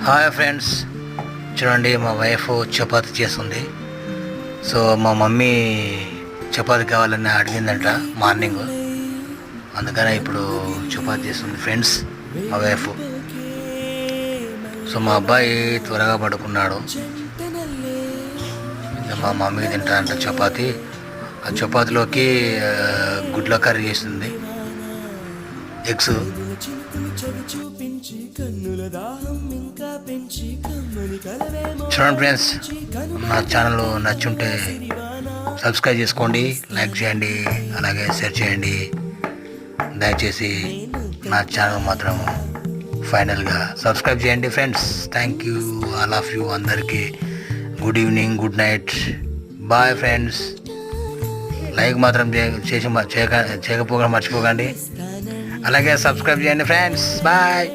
Hi friends, చూడండి మా wife chapati చేస్తుంది. సో మా మమ్మీ చపాతీ కావాలని అడిగిందంట మార్నింగ్, అందుకనే ఇప్పుడు చపాతీ చేస్తుంది ఫ్రెండ్స్ మా వైఫ్. సో మా అబ్బాయి త్వరగా పడుకున్నాడు. మా మమ్మీ తింటానంట చపాతీ. ఆ చపాతీలోకి గుడ్ల కర్రీ చేస్తుంది, ఎగ్స్. చూడండి ఫ్రెండ్స్, నా ఛానల్ నచ్చుంటే సబ్స్క్రైబ్ చేసుకోండి, లైక్ చేయండి, అలాగే షేర్ చేయండి. దయచేసి నా ఛానల్ మాత్రం ఫైనల్గా సబ్స్క్రైబ్ చేయండి friends. Thank you all of you. అందరికీ good evening, good night, bye friends. Like మాత్రం చేయకపోగా మర్చిపోకండి, అలాగే సబ్స్క్రైబ్ చేయండి ఫ్రెండ్స్. బాయ్.